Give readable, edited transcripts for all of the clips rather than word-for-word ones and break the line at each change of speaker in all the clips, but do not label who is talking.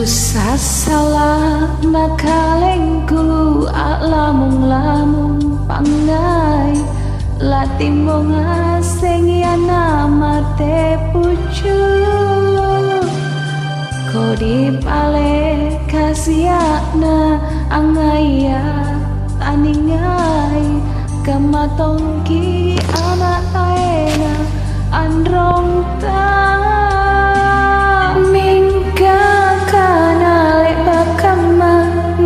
Salah nakalengku lamun pangai latimbong asing yana mate pucu kodi pale kasiakna angaya taningai kamatongki anak taena androng ta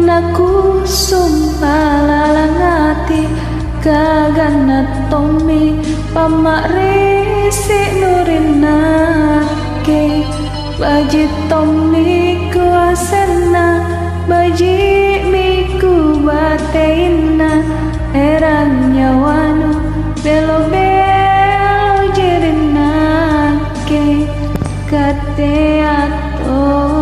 naku sumpah lalangati kagana tomi pamarisi nurina ke baji tomi kuasena baji miku bateina heran nyawanu belo belo jirina ke kate atoma.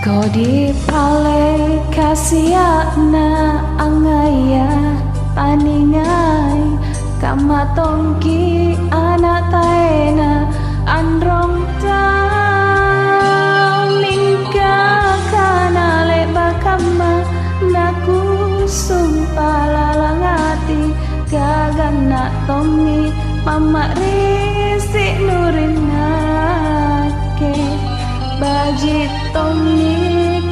Kodi pale kasiakna angaya paningai kamatongki anak taena androng ta mingka kana leba kama naku sumpah lalangati kagana tomi mama risi nurinake baji tomi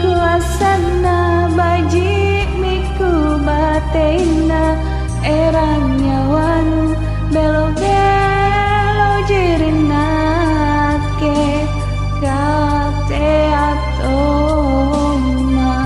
kuasana baji miku bateina eran nyawanu belo belo jirina ke kate atoma.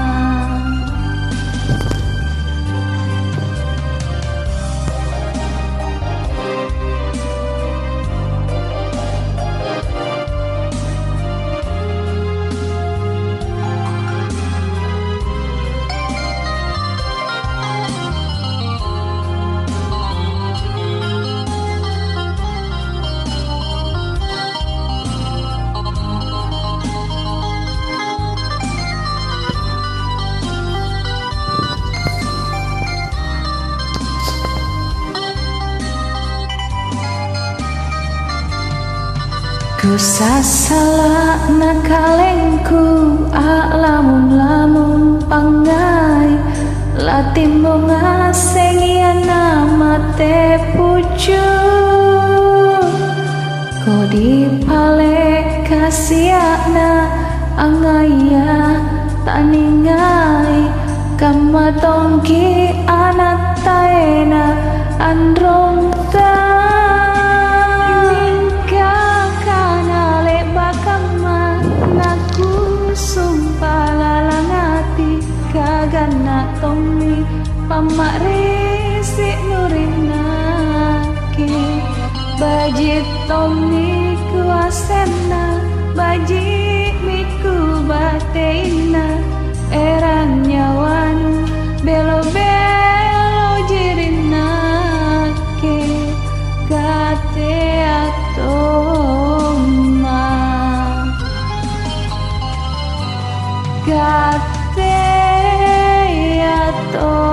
Ku salah nakalengku lamun pangai latimbong asing yana mate pucu kodi pale kasiakna angaya taningai kamatongki anak taena androng ta kagana tomi pamarisi nurinake baji tomi kuasena baji miku bateina eran nyawanu belo belo jirinake kate atoma kate atoma.